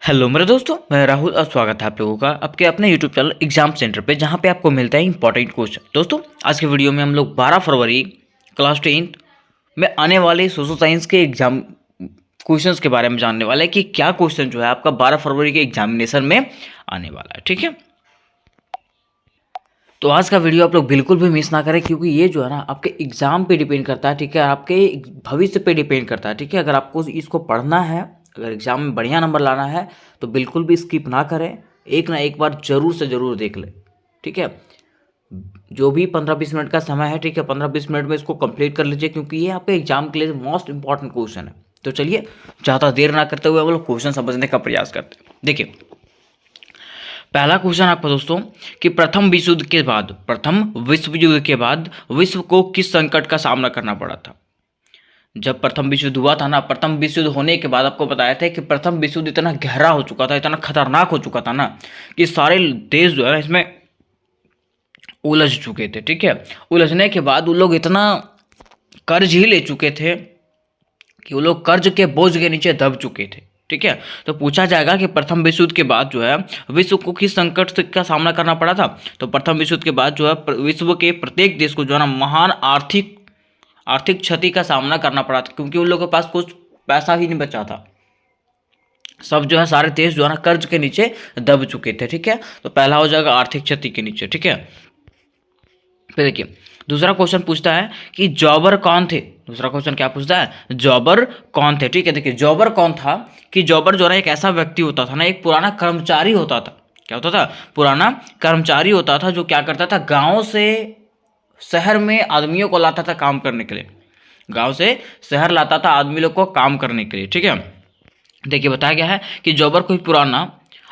Hello मेरे दोस्तों, मैं राहुल और स्वागत है आप लोगों का आपके अपने यूट्यूब चैनल एग्जाम सेंटर पे, जहां पे आपको मिलता है इंपॉर्टेंट क्वेश्चन। दोस्तों, आज के वीडियो में हम लोग 12 फरवरी क्लास 10 में आने वाले सोशल साइंस के एग्जाम क्वेश्चंस के बारे में जानने वाले हैं कि क्या क्वेश्चन जो है आपका 12 फरवरी के एग्जामिनेशन में आने वाला है। ठीक है, तो आज का वीडियो आप लोग बिल्कुल भी मिस ना करें, क्योंकि ये जो है ना आपके एग्जाम पे डिपेंड करता है। ठीक है, आपके भविष्य पे डिपेंड करता है। ठीक है, अगर आपको इसको पढ़ना है, अगर एग्जाम में बढ़िया नंबर लाना है, तो बिल्कुल भी स्किप ना करें, एक ना एक बार जरूर से जरूर देख लें। ठीक है, जो भी 15-20 मिनट का समय है, ठीक है, 15-20 मिनट में इसको कंप्लीट कर लीजिए, क्योंकि ये आपके एग्जाम के लिए मोस्ट इंपॉर्टेंट क्वेश्चन है। तो चलिए, ज़्यादा देर ना करते हुए हम लोग क्वेश्चन समझने का प्रयास करते हैं। देखिए, पहला क्वेश्चन आपका दोस्तों कि प्रथम विश्व युद्ध के बाद विश्व को किस संकट का सामना करना पड़ा था। जब प्रथम विश्व युद्ध हुआ था ना, प्रथम विश्व युद्ध होने के बाद आपको बताया था कि प्रथम विश्व युद्ध इतना गहरा हो चुका था, इतना खतरनाक हो चुका था ना, कि सारे देश जो है इसमें उलझ चुके थे। ठीक है, उलझने के बाद उन लोग इतना कर्ज ही ले चुके थे कि वो लोग कर्ज के बोझ के नीचे दब चुके थे। ठीक है, तो पूछा जाएगा कि प्रथम विश्व युद्ध के बाद जो है विश्व को किस संकट का सामना करना पड़ा था। तो प्रथम विश्व युद्ध के बाद जो है विश्व के प्रत्येक देश को जो है ना महान आर्थिक क्षति का सामना करना पड़ा था, क्योंकि उन लोगों के पास कुछ पैसा ही नहीं बचा था। सब जो है सारे देश जो है ना कर्ज के नीचे दब चुके थे। ठीक है, तो पहला हो जाएगा आर्थिक क्षति के नीचे। ठीक है, फिर देखिए दूसरा क्वेश्चन पूछता है कि जॉबर कौन थे। दूसरा क्वेश्चन क्या पूछता है, जॉबर कौन थे। ठीक है, देखिए जॉबर कौन था कि जॉबर जो है एक ऐसा व्यक्ति होता था ना, एक पुराना कर्मचारी होता था। क्या होता था, पुराना कर्मचारी होता था, जो क्या करता था, गांव से शहर में आदमियों को लाता था काम करने के लिए। गांव से शहर लाता था आदमी लोग को काम करने के लिए। ठीक है, देखिए बताया गया है कि जॉबर कोई पुराना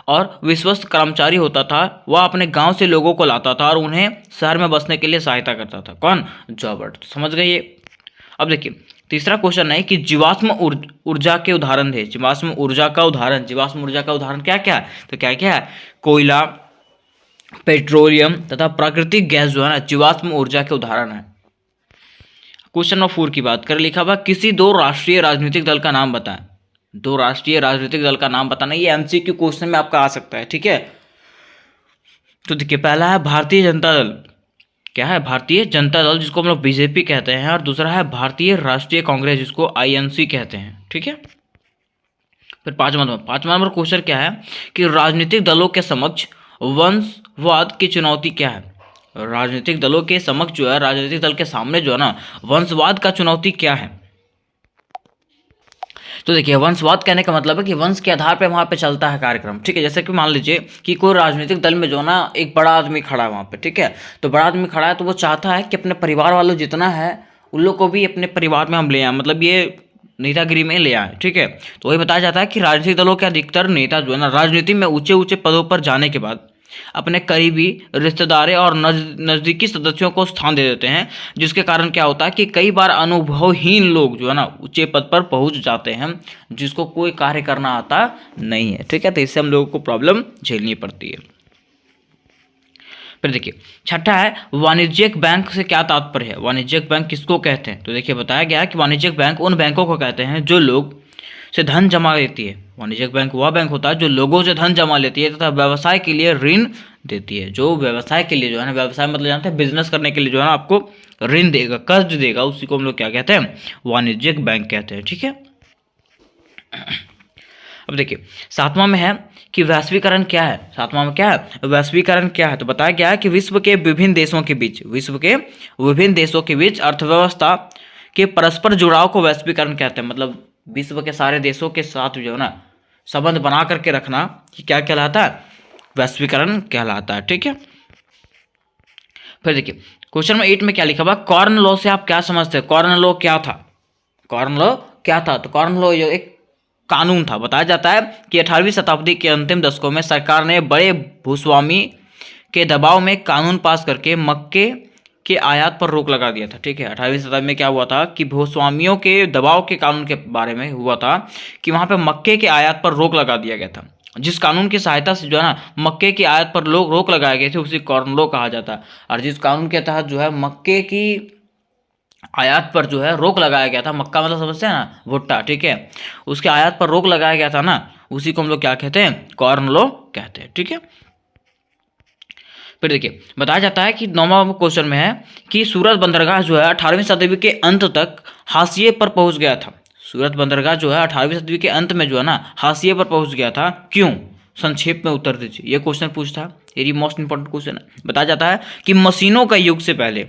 और विश्वस्त कर्मचारी होता था। वह अपने गांव से लोगों को लाता था और उन्हें शहर में बसने के लिए सहायता करता था। कौन, जॉबर। समझ गए ये। अब देखिए तीसरा क्वेश्चन है कि जीवाश्म ऊर्जा के उदाहरण थे। जीवाश्म ऊर्जा का उदाहरण क्या क्या है, तो क्या क्या है, कोयला, पेट्रोलियम तथा प्राकृतिक गैस जो है ना जीवाश्म ऊर्जा के उदाहरण है। क्वेश्चन नंबर 4 की बात करें, लिखा हुआ किसी दो राष्ट्रीय राजनीतिक दल का नाम बताएं। दो राष्ट्रीय राजनीतिक दल का नाम बताना, ये एमसीक्यू क्वेश्चन में आपका आ सकता है। ठीक है, तो देखिए पहला है भारतीय जनता दल। क्या है, भारतीय जनता दल, जिसको हम लोग बीजेपी कहते हैं, और दूसरा है भारतीय राष्ट्रीय कांग्रेस, जिसको आईएनसी कहते हैं। ठीक है, फिर पांचवा नंबर क्वेश्चन क्या है कि राजनीतिक दलों के समक्ष वंशवाद की चुनौती क्या है। राजनीतिक दलों के समक्ष जो है, राजनीतिक दल के सामने जो है ना वंशवाद का चुनौती क्या है। तो देखिए वंशवाद कहने का मतलब है कि वंश के आधार पे वहाँ पे चलता है कार्यक्रम। ठीक है, जैसे कि मान लीजिए कि कोई राजनीतिक दल में जो ना एक बड़ा आदमी खड़ा है वहाँ पे। ठीक है, तो बड़ा आदमी खड़ा है तो वो चाहता है कि अपने परिवार वालों जितना है उन लोग को भी अपने परिवार में हम ले आए, मतलब ये नेतागिरी में ले आए। ठीक है, तो वही बताया जाता है कि राजनीतिक दलों के अधिकतर नेता जो है ना राजनीति में ऊंचे ऊंचे पदों पर जाने के बाद अपने करीबी रिश्तेदारों और नज़दीकी सदस्यों को स्थान दे देते हैं, जिसके कारण क्या होता है कि कई बार अनुभवहीन लोग जो है ना ऊंचे पद पर पहुंच जाते हैं, जिसको कोई कार्य करना आता नहीं है। ठीक है, तो इससे हम लोगों को प्रॉब्लम झेलनी पड़ती है। फिर देखिए छठा है वाणिज्यिक बैंक से क्या तात्पर्य है। वाणिज्यिक बैंक किसको कहते हैं, तो देखिए बताया गया है कि वाणिज्यिक बैंक उन बैंकों को कहते हैं जो लोग से धन जमा लेती है। वाणिज्यिक बैंक वह बैंक होता है जो लोगों से धन जमा लेती है तथा व्यवसाय के लिए ऋण देती है। जो व्यवसाय के लिए जो है ना, व्यवसाय मतलब जानते हैं बिजनेस करने के लिए जो है ना आपको ऋण देगा, कर्ज देगा, उसी को हम लोग क्या कहते हैं, वाणिज्यिक बैंक कहते हैं। ठीक है, अब देखिए सातवां में है कि वैश्वीकरण क्या है। सातवां में क्या है, वैश्वीकरण क्या है, तो बताया गया है कि विश्व के विभिन्न देशों के बीच अर्थव्यवस्था के परस्पर जुड़ाव को वैश्वीकरण कहते हैं। मतलब विश्व के सारे देशों के साथ जो है ना संबंध बना करके रखना, कि क्या कहलाता है, वैश्वीकरण कहलाता है। ठीक है, फिर देखिए क्वेश्चन नंबर 8 में क्या लिखा हुआ, कॉर्न लॉ से आप क्या समझते हैं। कॉर्न लॉ क्या था, कॉर्न लॉ क्या था, तो कॉर्न लॉ एक कानून था। बताया जाता है कि 18वीं शताब्दी के अंतिम दशकों में सरकार ने बड़े भूस्वामी के दबाव में कानून पास करके मक्के के आयात पर रोक लगा दिया था। ठीक है, 18वीं शताब्दी में क्या हुआ था कि भूस्वामियों के दबाव के कानून के बारे में हुआ था कि वहाँ पे मक्के के आयात पर रोक लगा दिया गया था। जिस कानून की सहायता से जो है ना मक्के की आयात पर लोग रोक लगाए गए थे, उसी कॉर्न लॉ कहा जाता है। और जिस कानून के तहत जो है मक्के की आयात पर जो है रोक लगाया गया था, मक्का मतलब समझते हैं ना, भुट्टा। ठीक है, उसके आयात पर रोक लगाया गया था ना, उसी को हम लोग क्या कहते हैं, कॉर्न लॉ कहते हैं। ठीक है, फिर देखिए बताया जाता है कि 9वां क्वेश्चन में है कि सूरत बंदरगाह जो है 18वीं सदी के अंत तक हाशिए पर पहुंच गया था। सूरत बंदरगाह जो है 18वीं सदी के अंत में जो है ना हाशिए पर पहुंच गया था, क्यों? संक्षेप में उत्तर दीजिए, ये क्वेश्चन पूछता है, ये मोस्ट इंपॉर्टेंट क्वेश्चन है। बताया जाता है कि मशीनों का युग से पहले,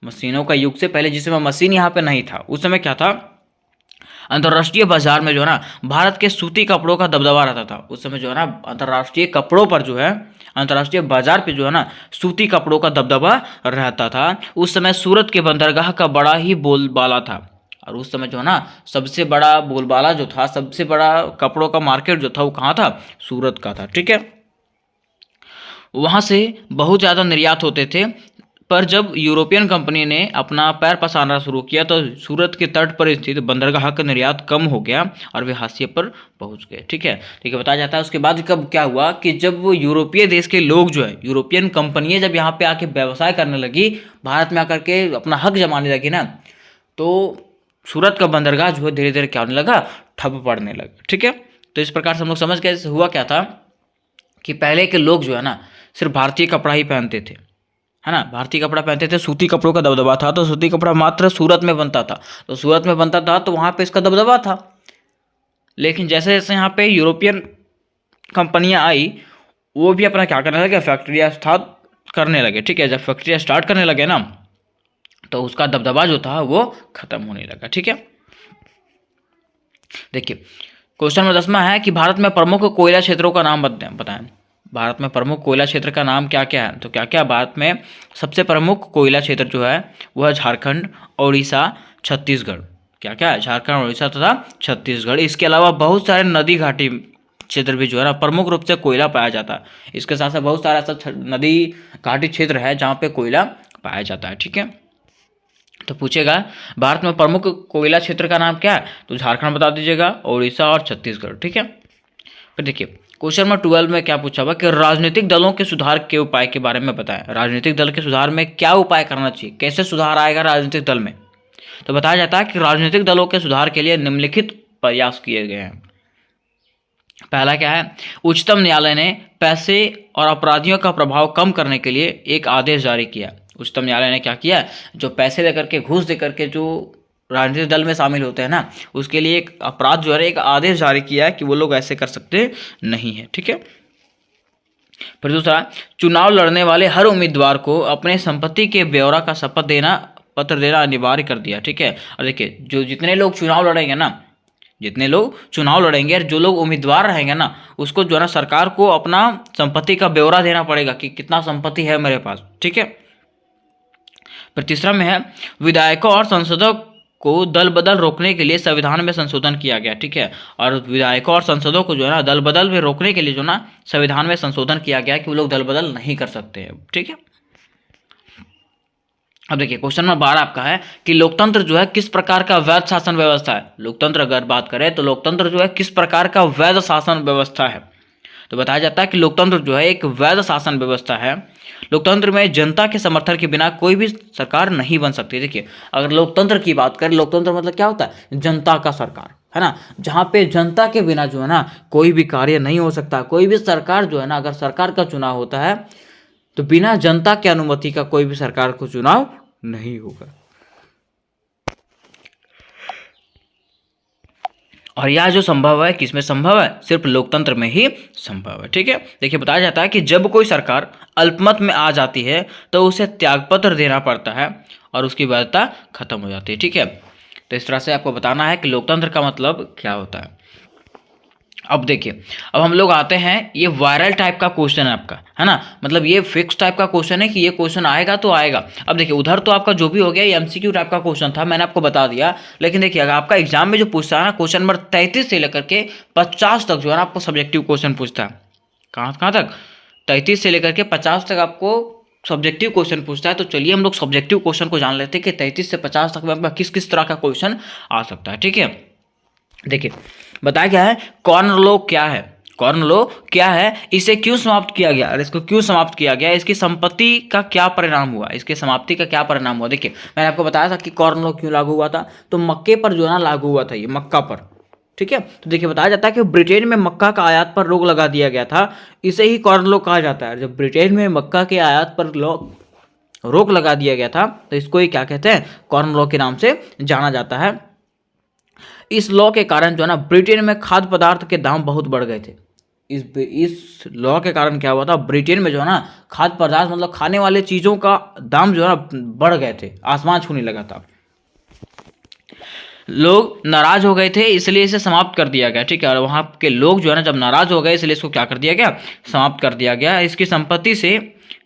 मशीनों का युग से पहले जिस समय मशीन यहाँ पे नहीं था, उस समय क्या था, अंतर्राष्ट्रीय बाजार में जो है ना भारत के सूती कपड़ों का दबदबा रहता था। उस समय जो है ना अंतर्राष्ट्रीय कपड़ों पर जो है, अंतर्राष्ट्रीय बाजार पे जो है ना सूती कपड़ों का दबदबा रहता था। उस समय सूरत के बंदरगाह का बड़ा ही बोलबाला था, और उस समय जो है ना सबसे बड़ा बोलबाला जो था, सबसे बड़ा कपड़ों का मार्केट जो था वो कहाँ था, सूरत का था। ठीक है, वहाँ से बहुत ज़्यादा निर्यात होते थे, पर जब यूरोपियन कंपनी ने अपना पैर पसारना शुरू किया तो सूरत के तट पर स्थित बंदरगाह का निर्यात कम हो गया और वे हाशिए पर पहुंच गए। ठीक है, बताया जाता है उसके बाद कब क्या हुआ कि जब वो यूरोपीय देश के लोग जो है, यूरोपियन कंपनियां जब यहाँ पे आके व्यवसाय करने लगी, भारत में आकर के अपना हक जमाने लगी ना, तो सूरत का बंदरगाह जो है धीरे धीरे क्या होने लगा, ठप पड़ने लगा। ठीक है, तो इस प्रकार से हम लोग समझ गए हुआ क्या था कि पहले के लोग जो है ना सिर्फ भारतीय कपड़ा ही पहनते थे, है ना, भारतीय कपड़ा पहनते थे, सूती कपड़ों का दबदबा था, तो सूती कपड़ा मात्र सूरत में बनता था, तो सूरत में बनता था तो वहाँ पे इसका दबदबा था। लेकिन जैसे जैसे यहाँ पे यूरोपियन कंपनियाँ आई, वो भी अपना क्या करने लगे, फैक्ट्रियाँ स्टार्ट करने लगे। ठीक है, जब फैक्ट्रियाँ स्टार्ट करने लगे ना तो उसका दबदबा जो था वो खत्म होने लगा। ठीक है, देखिए क्वेश्चन नंबर 10 है कि भारत में प्रमुख कोयला क्षेत्रों का नाम बताएं। भारत में प्रमुख कोयला क्षेत्र का नाम क्या क्या है, तो क्या क्या भारत में सबसे प्रमुख कोयला क्षेत्र जो है वह है झारखंड, उड़ीसा, छत्तीसगढ़। क्या क्या है, झारखंड, उड़ीसा तथा छत्तीसगढ़। इसके अलावा बहुत सारे नदी घाटी क्षेत्र भी जो है ना प्रमुख रूप से कोयला पाया जाता है। इसके साथ साथ बहुत सारा ऐसा नदी घाटी क्षेत्र है जहाँ पे कोयला पाया जाता है। ठीक है, तो पूछेगा भारत में प्रमुख कोयला क्षेत्र का नाम क्या है, तो झारखंड बता दीजिएगा, उड़ीसा और छत्तीसगढ़। ठीक है, फिर देखिए क्वेश्चन नंबर 12 में क्या पूछा हुआ कि राजनीतिक दलों के सुधार के उपाय के बारे में बताएं। राजनीतिक दल के सुधार में क्या उपाय करना चाहिए, कैसे सुधार आएगा राजनीतिक दल में, तो बताया जाता है कि राजनीतिक दलों के सुधार के लिए निम्नलिखित प्रयास किए गए हैं। पहला क्या है, उच्चतम न्यायालय ने पैसे और अपराधियों का प्रभाव कम करने के लिए एक आदेश जारी किया। उच्चतम न्यायालय ने क्या किया, जो पैसे देकर के, घूस देकर के जो राजनीतिक दल में शामिल होते हैं ना, उसके लिए एक अपराध जो है एक आदेश जारी किया है कि वो लोग ऐसे कर सकते नहीं है। ठीक है, फिर दूसरा, चुनाव लड़ने वाले हर उम्मीदवार को अपने संपत्ति के ब्यौरा का शपथ देना, पत्र देना अनिवार्य कर दिया। ठीक है, और देखिए जो जितने लोग चुनाव लड़ेंगे ना, जितने लोग चुनाव लड़ेंगे और जो लोग उम्मीदवार रहेंगे ना, उसको जो है ना सरकार को अपना संपत्ति का ब्यौरा देना पड़ेगा कि कितना संपत्ति है मेरे पास। ठीक है, फिर तीसरा में है विधायकों और सांसदों को दल बदल रोकने के लिए संविधान में संशोधन किया गया। ठीक है, और विधायकों और सांसदों को जो है ना दल बदल में रोकने के लिए जो ना संविधान में संशोधन किया गया कि वो लोग दल बदल नहीं कर सकते हैं। ठीक है, अब देखिए क्वेश्चन नंबर 12 आपका है कि लोकतंत्र जो है किस प्रकार का वैध शासन व्यवस्था है। लोकतंत्र अगर बात करें तो लोकतंत्र जो है किस प्रकार का वैध शासन व्यवस्था है, तो बताया जाता है कि लोकतंत्र जो है एक वैध शासन व्यवस्था है। लोकतंत्र में जनता के समर्थन के बिना कोई भी सरकार नहीं बन सकती। देखिए अगर लोकतंत्र की बात करें, लोकतंत्र मतलब क्या होता है, जनता का सरकार, है ना, जहाँ पे जनता के बिना जो है ना कोई भी कार्य नहीं हो सकता। कोई भी सरकार जो है ना, अगर सरकार का चुनाव होता है तो बिना जनता की अनुमति का कोई भी सरकार को चुनाव नहीं होगा। और यह जो संभव है किसमें संभव है, सिर्फ लोकतंत्र में ही संभव है। ठीक है, देखिए बताया जाता है कि जब कोई सरकार अल्पमत में आ जाती है तो उसे त्यागपत्र देना पड़ता है और उसकी वैधता खत्म हो जाती है। ठीक है, तो इस तरह से आपको बताना है कि लोकतंत्र का मतलब क्या होता है। अब देखिए, अब हम लोग आते हैं, ये वायरल टाइप का क्वेश्चन है आपका, है ना, मतलब ये फिक्स टाइप का क्वेश्चन है कि ये क्वेश्चन आएगा तो आएगा। अब देखिए उधर तो आपका जो भी हो गया ये एमसीक्यू टाइप का क्वेश्चन था, मैंने आपको बता दिया। लेकिन देखिए अगर आपका एग्जाम में जो पूछता है ना, क्वेश्चन नंबर 33 से लेकर के 50 तक जो है ना आपको सब्जेक्टिव क्वेश्चन पूछता है। कहाँ तक, 33 से लेकर के 50 तक आपको सब्जेक्टिव क्वेश्चन पूछता है। तो चलिए हम लोग सब्जेक्टिव क्वेश्चन को जान लेते हैं कि 33 से 50 तक में आपका किस किस तरह का क्वेश्चन आ सकता है। ठीक है, देखिए बताया क्या है, कॉर्न लॉ क्या है, कॉर्न लॉ क्या है, इसे क्यों समाप्त किया गया और इसको क्यों समाप्त किया गया, इसकी संपत्ति का क्या परिणाम हुआ, इसके समाप्ति का क्या परिणाम हुआ। देखिए मैंने आपको बताया था कि कॉर्न लॉ क्यों लागू हुआ था, तो मक्के पर जो है ना लागू हुआ था, ये मक्का पर, ठीक है। तो देखिए बताया जाता है कि ब्रिटेन में मक्का का आयात पर रोक लगा दिया गया था, इसे ही कॉर्न लॉ कहा जाता है। जब ब्रिटेन में मक्का के आयात पर रोक लगा दिया गया था तो इसको ही क्या कहते हैं, कॉर्न लॉ के नाम से जाना जाता है। इस लॉ के कारण जो है ना ब्रिटेन में खाद्य पदार्थ के दाम बहुत बढ़ गए थे। इस लॉ के कारण क्या हुआ था, ब्रिटेन में जो है ना खाद्य पदार्थ मतलब खाने वाले चीज़ों का दाम जो है ना बढ़ गए थे, आसमान छूने लगा था। लोग नाराज हो गए थे, इसलिए इसे समाप्त कर दिया गया। ठीक है, और वहाँ के लोग जो है ना जब नाराज हो गए इसलिए इसको क्या कर दिया गया, समाप्त कर दिया गया। इसकी संपत्ति से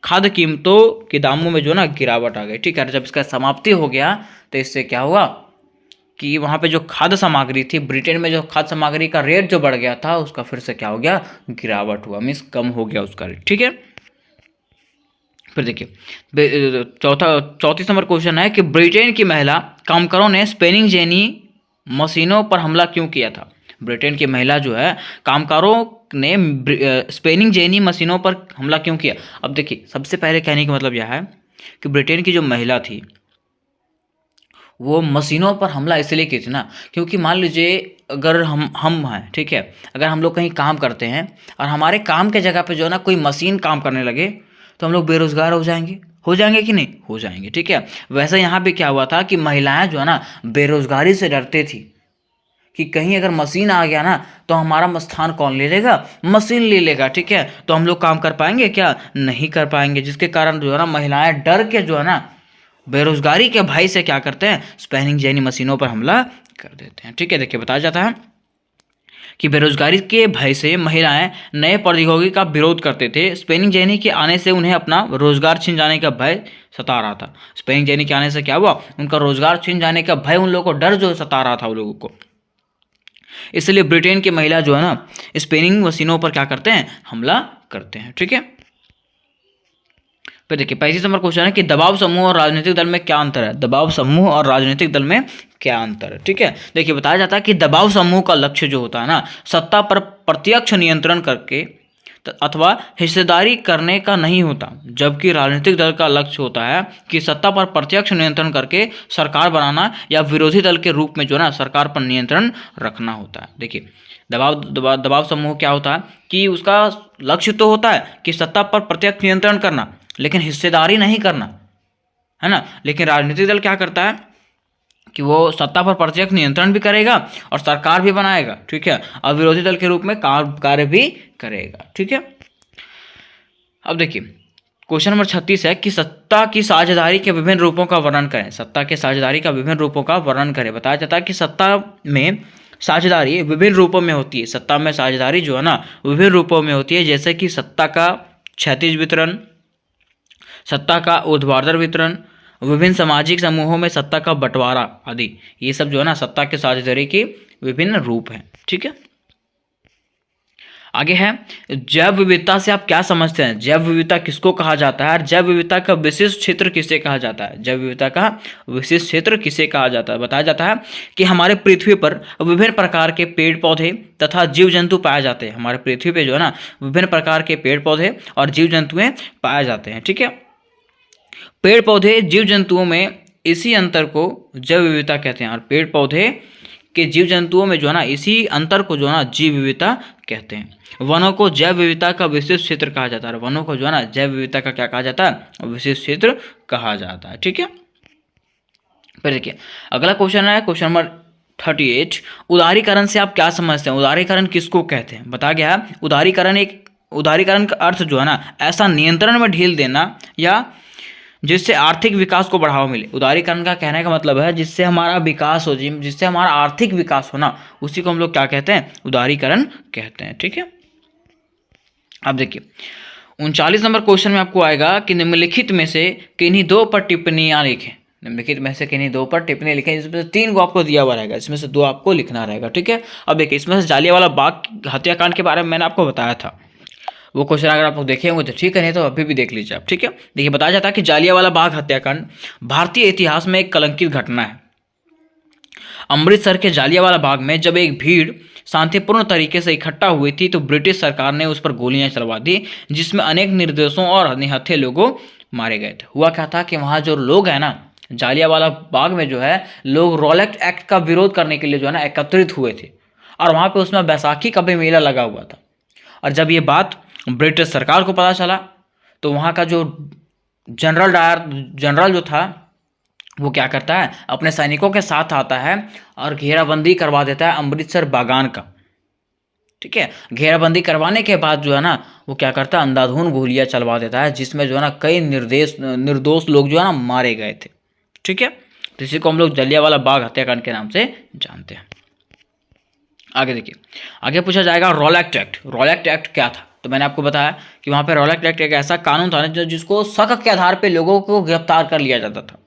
खाद्य कीमतों के दामों में जो है ना गिरावट आ गई। ठीक है, जब इसका समाप्ति हो गया तो इससे क्या हुआ कि वहाँ पे जो खाद्य सामग्री थी, ब्रिटेन में जो खाद्य सामग्री का रेट जो बढ़ गया था उसका फिर से क्या हो गया, गिरावट हुआ, मीन्स कम हो गया उसका रेट। ठीक है, फिर देखिए 34 नंबर क्वेश्चन है कि ब्रिटेन की महिला कामगारों ने स्पिनिंग जेनी मशीनों पर हमला क्यों किया था। ब्रिटेन की महिला जो है कामगारों ने स्पिनिंग जेनी मशीनों पर हमला क्यों किया। अब देखिए सबसे पहले कहने का मतलब यह है कि ब्रिटेन की जो महिला थी वो मशीनों पर हमला इसलिए की थी ना, क्योंकि मान लीजिए अगर हम हैं, ठीक है, अगर हम लोग कहीं काम करते हैं और हमारे काम के जगह पे जो है ना कोई मशीन काम करने लगे तो हम लोग बेरोजगार हो जाएंगे कि नहीं, हो जाएंगे। ठीक है, वैसे यहाँ पे क्या हुआ था कि महिलाएं जो है ना बेरोजगारी से डरते थी कि कहीं अगर मशीन आ गया ना तो हमारा स्थान कौन ले लेगा, मशीन ले लेगा। ठीक है, तो हम लोग काम कर पाएंगे क्या, नहीं कर पाएंगे, जिसके कारण जो है ना महिलाएं डर के जो है ना बेरोजगारी के भय से क्या करते हैं, स्पिनिंग जेनी मशीनों पर हमला कर देते हैं। ठीक है, देखिए बताया जाता है कि बेरोजगारी के भय से महिलाएं नए प्रौद्योगिकी का विरोध करते थे। स्पिनिंग जेनी के आने से उन्हें अपना रोजगार छिन जाने का भय सता रहा था। स्पिनिंग जेनी के आने से क्या हुआ, उनका रोजगार छिन जाने का भय, उन लोगों को डर जो सता रहा था उन लोगों को, इसलिए ब्रिटेन की महिला जो है ना स्पिनिंग मशीनों पर क्या करते हैं, हमला करते हैं। ठीक है, फिर देखिए 35 नंबर क्वेश्चन है कि दबाव समूह और राजनीतिक दल में क्या अंतर है। दबाव समूह और राजनीतिक दल में क्या अंतर है। ठीक है, देखिए बताया जाता है कि दबाव समूह का लक्ष्य जो होता है ना सत्ता पर प्रत्यक्ष नियंत्रण करके अथवा हिस्सेदारी करने का नहीं होता, जबकि राजनीतिक दल का लक्ष्य होता है कि सत्ता पर प्रत्यक्ष नियंत्रण करके सरकार बनाना या विरोधी दल के रूप में जो है ना सरकार पर नियंत्रण रखना होता है। देखिए दबाव समूह क्या होता है कि उसका लक्ष्य तो होता है कि सत्ता पर प्रत्यक्ष नियंत्रण करना, लेकिन हिस्सेदारी नहीं करना, है ना। लेकिन राजनीतिक दल क्या करता है कि वो सत्ता पर प्रत्यक्ष नियंत्रण भी करेगा और सरकार भी बनाएगा। ठीक है, और विरोधी दल के रूप में कार्य भी करेगा। ठीक है, अब देखिए क्वेश्चन नंबर 36 है कि सत्ता की साझेदारी के विभिन्न रूपों का वर्णन करें। सत्ता के साझेदारी का विभिन्न रूपों का वर्णन करें। बताया जाता है कि सत्ता में साझेदारी विभिन्न रूपों में होती है। सत्ता में साझेदारी जो है ना विभिन्न रूपों में होती है, जैसे कि सत्ता का क्षैतिज वितरण, सत्ता का ऊर्ध्वाधर वितरण, विभिन्न सामाजिक समूहों में सत्ता का बंटवारा आदि। ये सब जो है ना सत्ता के साझेदारी के विभिन्न रूप हैं। ठीक है, आगे है जैव विविधता से आप क्या समझते हैं। जैव विविधता किसको कहा जाता है और जैव विविधता का विशिष्ट क्षेत्र किसे कहा जाता है। जैव विविधता का विशिष्ट क्षेत्र किसे कहा जाता है। बताया जाता है कि हमारे पृथ्वी पर विभिन्न प्रकार के पेड़ पौधे तथा जीव जंतु पाए जाते हैं। हमारे पृथ्वी पे जो है ना विभिन्न प्रकार के पेड़ पौधे और जीव जंतुएं पाए जाते हैं। ठीक है, पेड़ पौधे जीव जंतुओं में इसी अंतर को जैव विविधता कहते हैं, और पेड़ पौधे के जीव जंतुओं में जो है ना इसी अंतर को जो है ना जीव विविधता कहते हैं। वनों को जैव विविधता का विशिष्ट क्षेत्र कहा जाता है। वनों को जो है ना जैव विविधता का क्या कहा जाता है, विशिष्ट क्षेत्र कहा जाता है। ठीक है, फिर देखिए अगला क्वेश्चन है क्वेश्चन नंबर 38, उदारीकरण से आप क्या समझते हैं। उदारीकरण किसको कहते हैं। बताया गया है उदारीकरण का अर्थ जो है ना ऐसा नियंत्रण में ढील देना या जिससे आर्थिक विकास को बढ़ावा मिले। उदारीकरण का कहने का मतलब है जिससे हमारा विकास हो, जिससे हमारा आर्थिक विकास होना, उसी को हम लोग क्या कहते हैं, उदारीकरण कहते हैं। ठीक है, अब देखिए 39 नंबर क्वेश्चन में आपको आएगा कि निम्नलिखित में से किन्हीं दो पर टिप्पणियां लिखें। निम्नलिखित में से किन्हीं दो पर टिप्पणी लिखें। इसमें से 3 को आपको दिया हुआ रहेगा, इसमें से 2 आपको लिखना रहेगा। ठीक है, अब देखिए इसमें से जालियांवाला बाग हत्याकांड के बारे में मैंने आपको बताया था, वो क्वेश्चन अगर आप लोग देखे होंगे तो ठीक है, नहीं तो अभी भी देख लीजिए आप। ठीक है, देखिए बताया जाता है कि जालियांवाला बाग हत्याकांड भारतीय इतिहास में एक कलंकित घटना है। अमृतसर के जालियांवाला बाग में जब एक भीड़ शांतिपूर्ण तरीके से इकट्ठा हुई थी तो ब्रिटिश सरकार ने उस पर गोलियां चलवा दी, जिसमें अनेक निर्दोषों और निहत्थे लोगों मारे गए थे। हुआ क्या था कि वहाँ जो लोग हैं ना जालियांवाला बाग में जो है लोग रॉलेट एक्ट का विरोध करने के लिए जो है ना एकत्रित हुए थे, और वहाँ पे उसमें बैसाखी का भी मेला लगा हुआ था। और जब ये बात ब्रिटिश सरकार को पता चला तो वहाँ का जो जनरल जो था वो क्या करता है, अपने सैनिकों के साथ आता है और घेराबंदी करवा देता है अमृतसर बागान का। ठीक है, घेराबंदी करवाने के बाद जो है ना वो क्या करता है, अंधाधुंध गोलियां चलवा देता है, जिसमें जो है ना कई निर्दोष लोग जो है ना मारे गए थे। ठीक है, तो इसी को हम लोग जलियांवाला बाग हत्याकांड के नाम से जानते हैं। आगे देखिए, आगे पूछा जाएगा रॉलेट एक्ट। रॉलेट एक्ट क्या था? तो मैंने आपको बताया कि वहाँ पे रॉलेट एक्ट एक ऐसा कानून था ना जिसको शक के आधार पे लोगों को गिरफ्तार कर लिया जाता था।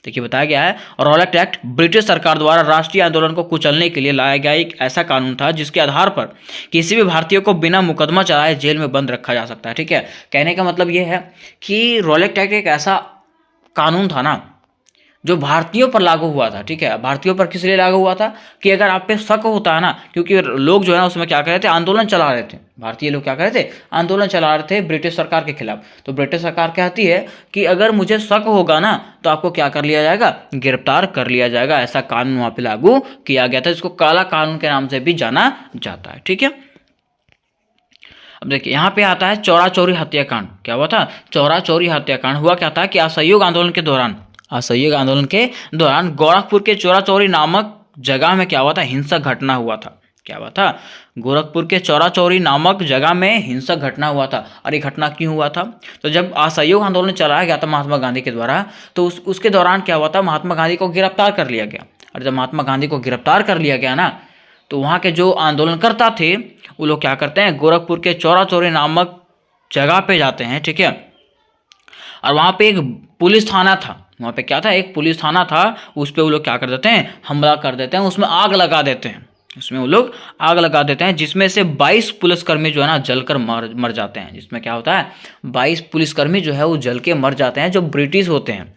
देखिए बताया गया है, रॉलेट एक्ट ब्रिटिश सरकार द्वारा राष्ट्रीय आंदोलन को कुचलने के लिए लाया गया एक ऐसा कानून था जिसके आधार पर किसी भी भारतीय को बिना मुकदमा चलाए जेल में बंद रखा जा सकता है। ठीक है, कहने का मतलब ये है कि रॉलेट एक्ट एक ऐसा कानून था ना जो भारतीयों पर लागू हुआ था। ठीक है, भारतीयों पर किस लिए लागू हुआ था कि अगर आप पे शक होता है ना, क्योंकि लोग जो है ना उसमें क्या कर रहे थे, आंदोलन चला रहे थे, भारतीय लोग क्या कर रहे थे, आंदोलन चला रहे थे ब्रिटिश सरकार के खिलाफ। तो ब्रिटिश सरकार कहती है कि अगर मुझे शक होगा ना तो आपको क्या कर लिया जाएगा, गिरफ्तार कर लिया जाएगा। ऐसा कानून वहाँ पे लागू किया गया था, जिसको काला कानून के नाम से भी जाना जाता है। ठीक है, अब देखिए यहाँ पे आता है चौरा चौरी हत्याकांड। क्या हुआ था? चौरा चौरी हत्याकांड हुआ क्या था कि असहयोग आंदोलन के दौरान गोरखपुर के चौरा चौरी नामक जगह में क्या हुआ था, हिंसक घटना हुआ था। क्या हुआ था? गोरखपुर के चौरा चौरी नामक जगह में हिंसक घटना हुआ था। और ये घटना क्यों हुआ था? तो जब असहयोग आंदोलन चलाया गया था महात्मा गांधी के द्वारा, तो उसके दौरान क्या हुआ था, महात्मा गांधी को गिरफ्तार कर लिया गया। और जब महात्मा गांधी को गिरफ्तार कर लिया गया ना, तो वहाँ के जो आंदोलनकर्ता थे वो लोग क्या करते हैं, गोरखपुर के चौरा चौरी नामक जगह पे जाते हैं। ठीक है, और वहाँ पे एक पुलिस थाना था, वहाँ पे क्या था, एक पुलिस थाना था, उस पर वो लोग क्या कर देते हैं, हमला कर देते हैं, उसमें आग लगा देते हैं, जिसमें से 22 पुलिसकर्मी जो है ना जलकर मर जाते हैं। जिसमें क्या होता है, 22 पुलिसकर्मी जो है वो जल के मर जाते हैं, जो ब्रिटिश होते हैं।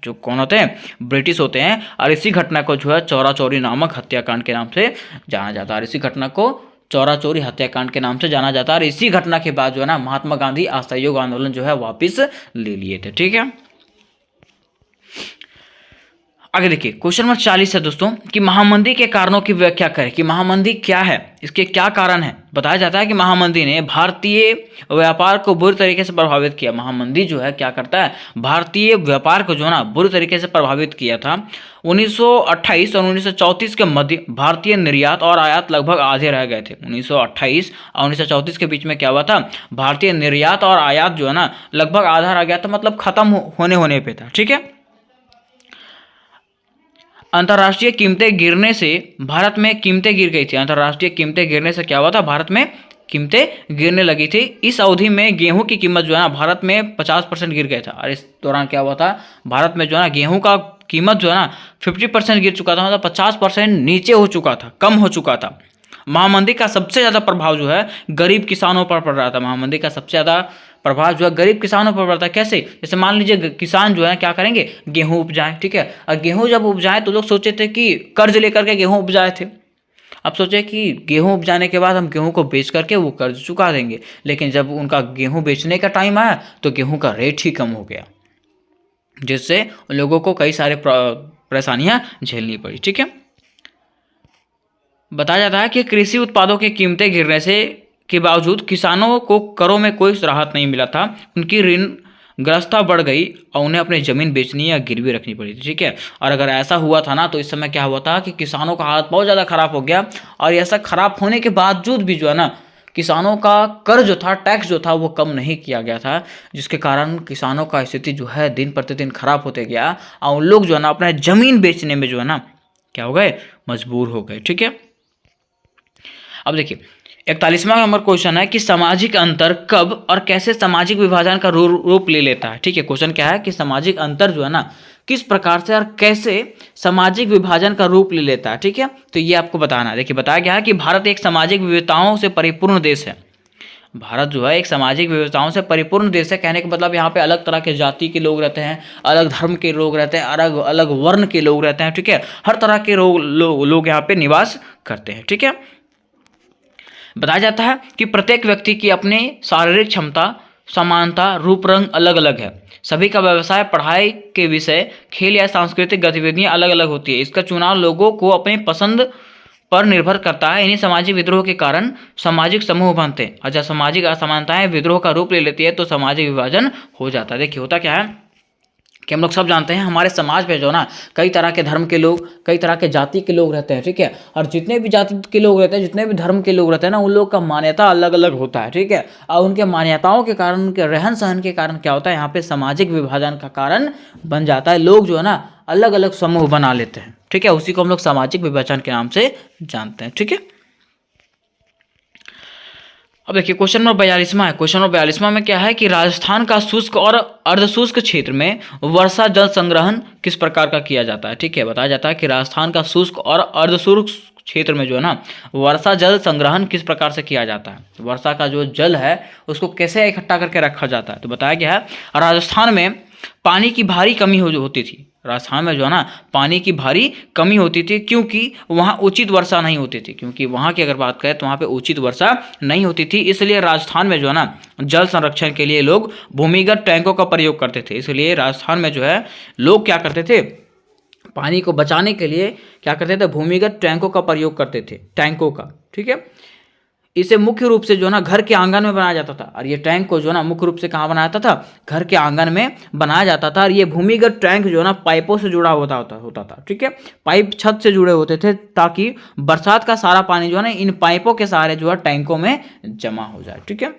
जो कौन होते हैं? ब्रिटिश होते हैं। और इसी घटना को जो है चौरा चौरी नामक हत्याकांड के नाम से जाना जाता है। और इसी घटना को चौरा चौरी हत्याकांड के नाम से जाना जाता है। और इसी घटना के बाद जो है ना महात्मा गांधी असहयोग आंदोलन जो है वापस ले लिए थे। ठीक है, आगे देखिए क्वेश्चन नंबर 40 है दोस्तों कि महामंदी के कारणों की व्याख्या करें कि महामंदी क्या है, इसके क्या कारण है। बताया जाता है कि महामंदी ने भारतीय व्यापार को बुरी तरीके से प्रभावित किया। महामंदी जो है क्या करता है, भारतीय व्यापार को जो है ना बुरी तरीके से प्रभावित किया था। 1928 और 1934 के मध्य भारतीय निर्यात और आयात लगभग आधे रह गए थे। 1928 और 1934 के बीच में क्या हुआ था, भारतीय निर्यात और आयात जो है ना लगभग आधा रह गया था, मतलब खत्म होने पे था। ठीक है, अंतर्राष्ट्रीय कीमतें गिरने से भारत में कीमतें गिर गई थी। अंतर्राष्ट्रीय कीमतें गिरने से क्या हुआ था, भारत में कीमतें गिरने लगी थी। इस अवधि में गेहूं की कीमत जो है ना भारत में 50% गिर गया था। और इस दौरान क्या हुआ था, भारत में जो है ना गेहूं का कीमत जो है ना 50% गिर चुका था, मतलब 50% नीचे हो चुका था, कम हो चुका था। महामंदी का सबसे ज़्यादा प्रभाव जो है गरीब किसानों पर पड़ रहा था। महामंदी का सबसे ज़्यादा प्रभाव जो है गरीब किसानों पर पड़ता है। कैसे? जैसे मान लीजिए किसान जो है क्या करेंगे, गेहूं उपजाएं। ठीक है, और गेहूं जब उपजाएं तो लोग सोचे थे कि कर्ज लेकर के गेहूं उपजाए थे। अब सोचे कि गेहूं उपजाने के बाद हम गेहूं को बेच करके वो कर्ज चुका देंगे, लेकिन जब उनका गेहूं बेचने का टाइम आया तो गेहूं का रेट ही कम हो गया, जिससे लोगों को कई सारे परेशानियां झेलनी पड़ी। ठीक है, बताया जाता है कि कृषि उत्पादों की कीमतें गिरने से के बावजूद किसानों को करों में कोई राहत नहीं मिला था। उनकी ऋण ग्रस्ता बढ़ गई और उन्हें अपनी ज़मीन बेचनी या गिरवी रखनी पड़ी थी। ठीक है, और अगर ऐसा हुआ था ना तो इस समय क्या हुआ था कि किसानों का हालत बहुत ज़्यादा खराब हो गया। और ऐसा खराब होने के बावजूद भी जो है ना किसानों का कर जो था, टैक्स जो था वो कम नहीं किया गया था, जिसके कारण किसानों का स्थिति जो है दिन प्रतिदिन खराब होते गया। और उन लोग जो है ना अपना ज़मीन बेचने में जो है ना क्या हो गए, मजबूर हो गए। ठीक है, अब देखिए 41वां नंबर क्वेश्चन है कि सामाजिक अंतर कब और कैसे सामाजिक विभाजन का रूप ले लेता है। ठीक है, क्वेश्चन क्या है कि सामाजिक अंतर जो है ना किस प्रकार से और कैसे सामाजिक विभाजन का रूप ले लेता है। ठीक है, तो ये आपको बताना है। देखिए बताया गया है कि भारत एक सामाजिक विविधताओं से परिपूर्ण देश है। भारत जो है एक सामाजिक विविधताओं से परिपूर्ण देश है। कहने का मतलब यहाँ पे अलग तरह के जाति के लोग रहते हैं, अलग धर्म के लोग रहते हैं, अलग अलग वर्ण के लोग रहते हैं। ठीक है, हर तरह के लोग यहाँ पे निवास करते हैं। ठीक है, बताया जाता है कि प्रत्येक व्यक्ति की अपनी शारीरिक क्षमता, समानता, रूप रंग अलग अलग है। सभी का व्यवसाय, पढ़ाई के विषय, खेल या सांस्कृतिक गतिविधियां अलग अलग होती है। इसका चुनाव लोगों को अपनी पसंद पर निर्भर करता है। इन्हीं सामाजिक विद्रोह के कारण सामाजिक समूह बनते हैं। अच्छा, सामाजिक असमानताएं विद्रोह का रूप ले लेती है तो सामाजिक विभाजन हो जाता है। देखिए होता क्या है कि हम लोग सब जानते हैं हमारे समाज में जो ना कई तरह के धर्म के लोग, कई तरह के जाति के लोग रहते हैं, ठीक है। और जितने भी जाति के लोग रहते हैं, जितने भी धर्म के लोग रहते हैं ना, उन लोग का मान्यता अलग अलग होता है, ठीक है। और उनके मान्यताओं के कारण, उनके रहन सहन के कारण क्या होता है, यहाँ पे सामाजिक विभाजन का कारण बन जाता है। लोग जो है ना अलग अलग समूह बना लेते हैं, ठीक है। उसी को हम लोग सामाजिक विभाजन के नाम से जानते हैं, ठीक है। अब देखिए क्वेश्चन नंबर 42वां है। क्वेश्चन नंबर 42वां में क्या है कि राजस्थान का शुष्क और अर्धशुष्क क्षेत्र में वर्षा जल संग्रहण किस प्रकार का किया जाता है, ठीक है। बताया जाता है कि राजस्थान का शुष्क और अर्धशुष्क क्षेत्र में जो है ना वर्षा जल संग्रहण किस प्रकार से किया जाता है, वर्षा का जो जल है उसको कैसे इकट्ठा करके रखा जाता है। तो बताया गया है राजस्थान में पानी की भारी कमी होती थी। राजस्थान में जो है ना पानी की भारी कमी होती थी क्योंकि वहाँ उचित वर्षा नहीं होती थी। क्योंकि वहाँ की अगर बात करें तो वहाँ पे उचित वर्षा नहीं होती थी, इसलिए राजस्थान में जो है ना जल संरक्षण के लिए लोग भूमिगत टैंकों का प्रयोग करते थे। इसलिए राजस्थान में जो है लोग क्या करते थे, पानी को बचाने के लिए क्या करते थे, भूमिगत टैंकों का प्रयोग करते थे, टैंकों का, ठीक है। इसे मुख्य रूप से जो ना घर के आंगन में बनाया जाता था। और ये टैंक को जो ना मुख्य रूप से कहाँ बनाया जाता था, घर के आंगन में बनाया जाता था। और ये भूमिगत टैंक जो ना पाइपों से जुड़ा होता था, ठीक है। पाइप छत से जुड़े होते थे ताकि बरसात का सारा पानी जो है ना इन पाइपों के सहारे जो है टैंकों में जमा हो जाए, ठीक है।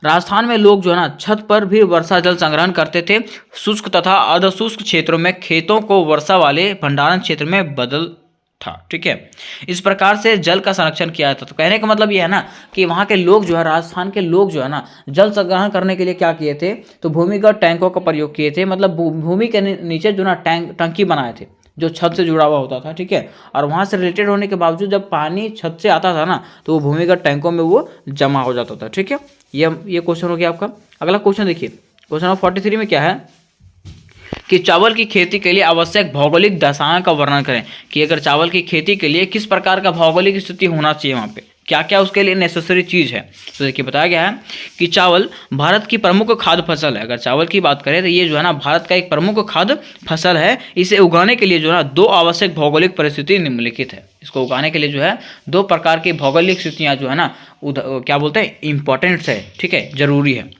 राजस्थान में लोग जो है ना छत पर भी वर्षा जल संग्रहण करते थे। शुष्क तथा अर्धशुष्क क्षेत्रों में खेतों को वर्षा वाले भंडारण क्षेत्र में बदल था, ठीक है। इस प्रकार से जल का संरक्षण किया जाता। तो कहने का मतलब ये है ना कि वहाँ के लोग जो है, राजस्थान के लोग जो है ना जल संग्रहण करने के लिए क्या किए थे, तो भूमिगत टैंकों का प्रयोग किए थे। मतलब भूमि के नीचे जो ना टंकी बनाए थे जो छत से जुड़ा हुआ होता था, ठीक है। और वहाँ से रिलेटेड होने के बावजूद जब पानी छत से आता था ना तो वो भूमिगत टैंकों में वो जमा हो जाता था, ठीक है। ये क्वेश्चन हो गया आपका। अगला क्वेश्चन देखिए, क्वेश्चन नंबर 43 में क्या है कि चावल की खेती के लिए आवश्यक भौगोलिक दशाओं का वर्णन करें। कि अगर चावल की खेती के लिए किस प्रकार का भौगोलिक स्थिति होना चाहिए, वहाँ पे क्या क्या उसके लिए नेसेसरी चीज़ है। तो देखिए बताया गया है कि चावल भारत की प्रमुख खाद्य फसल है। अगर चावल की बात करें तो ये जो है ना भारत का एक प्रमुख खाद्य फसल है। इसे उगाने के लिए जो है ना दो आवश्यक भौगोलिक परिस्थिति निम्नलिखित है। इसको उगाने के लिए जो है दो प्रकार की भौगोलिक स्थितियाँ जो है ना क्या बोलते हैं, इंपॉर्टेंट है, ठीक है, जरूरी है।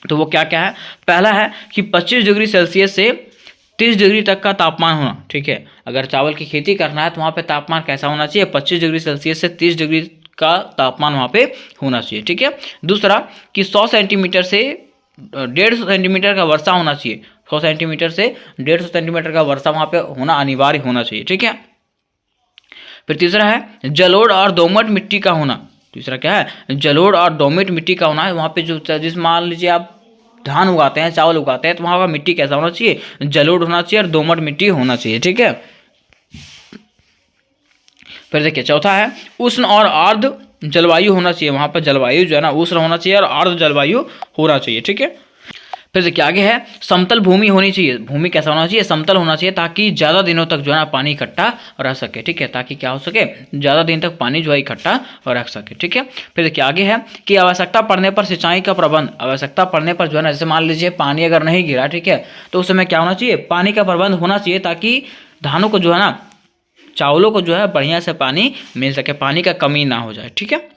तो वो क्या क्या है, पहला है कि 25 डिग्री सेल्सियस से 30 डिग्री तक का तापमान होना, ठीक है। अगर चावल की खेती करना है तो वहाँ पे तापमान कैसा होना चाहिए, 25 डिग्री सेल्सियस से 30 डिग्री का तापमान वहाँ पे होना चाहिए, ठीक है। दूसरा कि 100 सेंटीमीटर से 150 सेंटीमीटर का वर्षा होना चाहिए। 100 सेंटीमीटर से 150 सेंटीमीटर का वर्षा वहाँ पे होना अनिवार्य होना चाहिए, ठीक है। फिर तीसरा है जलोढ़ और दोमट मिट्टी का होना। तीसरा क्या है, जलोढ़ और दोमट मिट्टी का होना है। वहाँ पे जो जिस मान लीजिए आप धान उगाते हैं, चावल उगाते हैं, तो वहाँ का मिट्टी कैसा होना चाहिए, जलोढ़ होना चाहिए और दोमट मिट्टी होना चाहिए, ठीक है। फिर देखिए चौथा है उष्ण और आर्द्र जलवायु होना चाहिए। वहाँ पर जलवायु जो है ना उष्ण होना चाहिए और आर्द्र जलवायु होना चाहिए, ठीक है। फिर देखिए आगे है समतल भूमि होनी चाहिए। भूमि कैसा होना चाहिए, समतल होना चाहिए ताकि ज़्यादा दिनों तक जो है ना पानी इकट्ठा रह सके, ठीक है। ताकि क्या हो सके, ज़्यादा दिन तक पानी जो है इकट्ठा रख सके, ठीक है। फिर देखिए आगे है कि आवश्यकता पड़ने पर सिंचाई का प्रबंध। आवश्यकता पड़ने पर जो है ना जैसे मान लीजिए पानी अगर नहीं गिरा, ठीक है, तो उस समय क्या होना चाहिए, पानी का प्रबंध होना चाहिए ताकि धानों को जो है ना, चावलों को जो है बढ़िया से पानी मिल सके, पानी का कमी ना हो जाए, ठीक है।